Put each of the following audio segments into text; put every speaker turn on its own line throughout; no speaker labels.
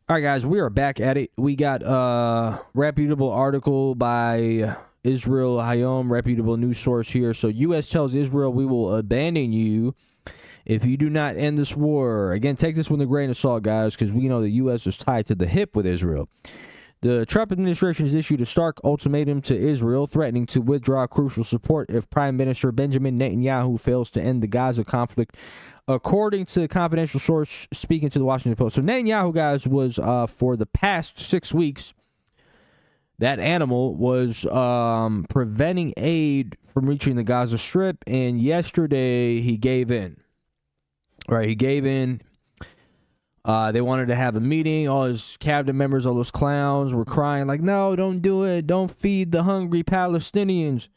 All right, guys, we are back at it. We got a reputable article by Israel Hayom, reputable news source here. So, U.S. tells Israel, we will abandon you if you do not end this war. Again, take this with a grain of salt, guys, because we know the U.S. is tied to the hip with Israel. The Trump administration has issued a stark ultimatum to Israel, threatening to withdraw crucial support if Prime Minister Benjamin Netanyahu fails to end the Gaza conflict, according to a confidential source speaking to the Washington Post. So Netanyahu, guys, was for the past 6 weeks, that animal was preventing aid from reaching the Gaza Strip, and yesterday he gave in. Right, he gave in. They wanted to have a meeting. All his cabinet members, all those clowns, were crying like, no, don't do it. Don't feed the hungry Palestinians.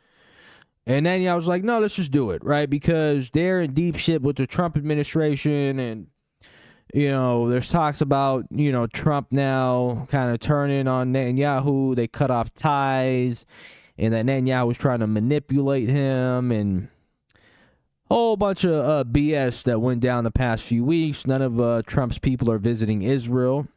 And then I was like, no, let's just do it, right? Because they're in deep shit with the Trump administration. And, you know, there's talks about, you know, Trump now kind of turning on Netanyahu. They cut off ties. And that Netanyahu was trying to manipulate him. And whole bunch of BS that went down the past few weeks. None of Trump's people are visiting Israel.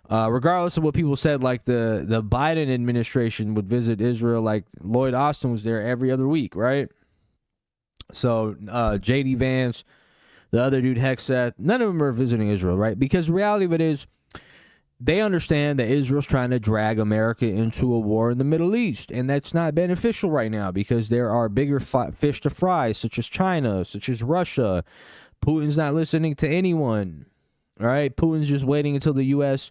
Regardless of what people said, like the Biden administration would visit Israel, like Lloyd Austin was there every other week, right? So J.D. Vance, the other dude, Hexeth, none of them are visiting Israel, right? Because the reality of it is, they understand that Israel's trying to drag America into a war in the Middle East, and that's not beneficial right now because there are bigger fish to fry, such as China, such as Russia. Putin's not listening to anyone, right? Putin's just waiting until the U.S.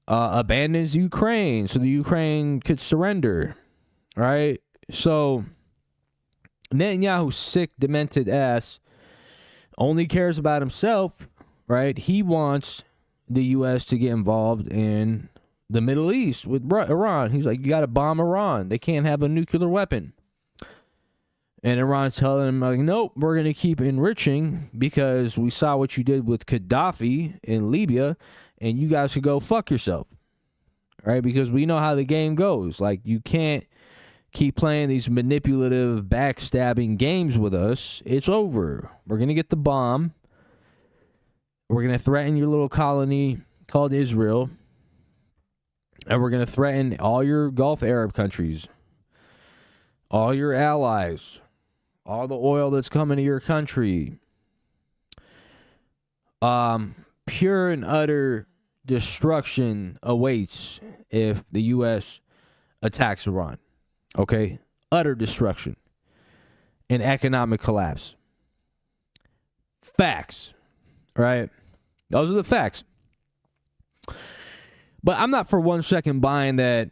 Abandons Ukraine so the Ukraine could surrender, right? So Netanyahu's sick, demented ass only cares about himself, right? He wants the U.S. to get involved in the Middle East with Iran. He's like, you got to bomb Iran. They can't have a nuclear weapon. And Iran's telling him, like, nope, we're going to keep enriching because we saw what you did with Gaddafi in Libya, and you guys could go fuck yourself, right? Because we know how the game goes. Like, you can't keep playing these manipulative, backstabbing games with us. It's over. We're going to get the bomb. We're going to threaten your little colony called Israel. And we're going to threaten all your Gulf Arab countries, all your allies, all the oil that's coming to your country. Pure and utter destruction awaits if the U.S. attacks Iran. Okay? Utter destruction and economic collapse. Facts. Right? Those are the facts. But I'm not for 1 second buying that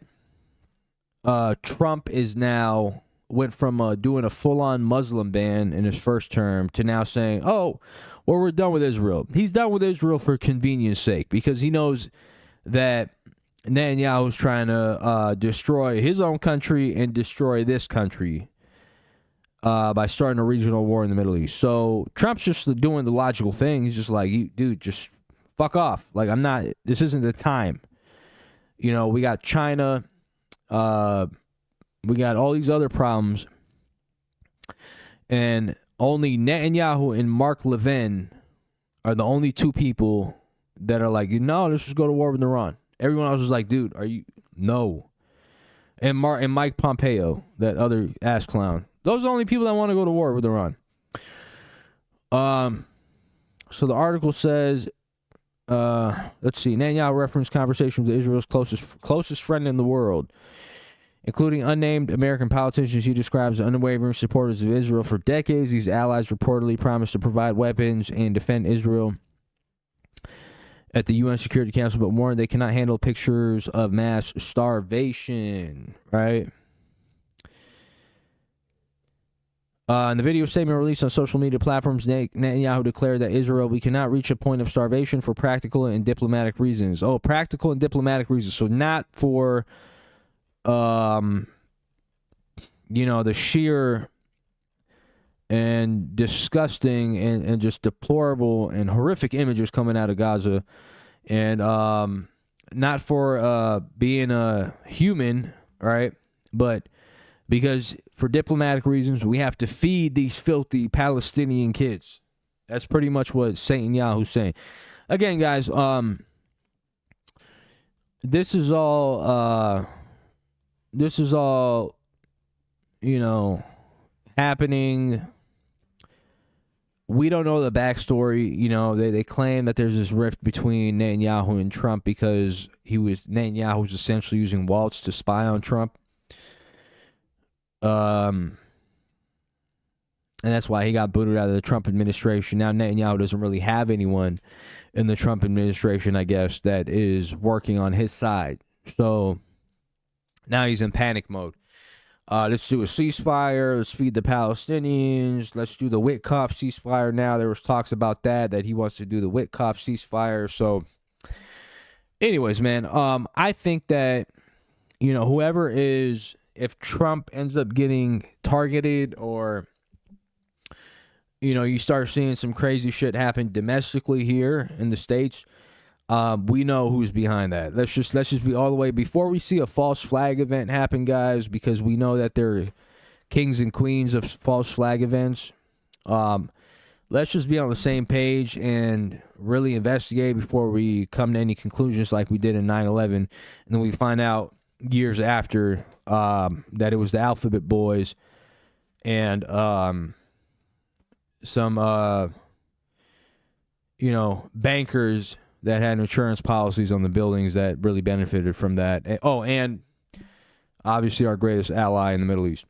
Trump is now went from doing a full-on Muslim ban in his first term to now saying, oh, well, we're done with Israel. He's done with Israel for convenience sake because he knows that Netanyahu is trying to destroy his own country and destroy this country by starting a regional war in the Middle East. So Trump's just doing the logical thing. He's just like, dude, just fuck off. Like, this isn't the time. You know, we got China. We got all these other problems. And only Netanyahu and Mark Levin are the only two people that are like, no, let's just go to war with Iran. Everyone else is like, dude, are you? No. And Mike Pompeo, that other ass clown. Those are the only people that want to go to war with Iran. So the article says, let's see, Netanyahu referenced conversations with Israel's closest friend in the world, including unnamed American politicians he describes as unwavering supporters of Israel. For decades, these allies reportedly promised to provide weapons and defend Israel at the UN Security Council, but warned they cannot handle pictures of mass starvation, right? In the video statement released on social media platforms, Netanyahu declared that Israel, we cannot reach a point of starvation for practical and diplomatic reasons. Oh, practical and diplomatic reasons. So not for, the sheer and disgusting and just deplorable and horrific images coming out of Gaza. And not for being a human, right? But because for diplomatic reasons, we have to feed these filthy Palestinian kids. That's pretty much what Netanyahu's saying. Again, guys, this is all happening. We don't know the backstory. They claim that there's this rift between Netanyahu and Trump because Netanyahu was essentially using Waltz to spy on Trump. And that's why he got booted out of the Trump administration. Now Netanyahu doesn't really have anyone in the Trump administration, I guess, that is working on his side. So now he's in panic mode. Let's do a ceasefire. Let's feed the Palestinians. Let's do the Witkoff ceasefire now. There was talks about that he wants to do the Witkoff ceasefire. So anyways, man, I think that, if Trump ends up getting targeted or, you start seeing some crazy shit happen domestically here in the States, we know who's behind that. Let's just be all the way before we see a false flag event happen, guys, because we know that they're kings and queens of false flag events. Let's just be on the same page and really investigate before we come to any conclusions like we did in 9/11, and then we find out years after that it was the Alphabet Boys and some bankers that had insurance policies on the buildings that really benefited from that. And obviously our greatest ally in the Middle East.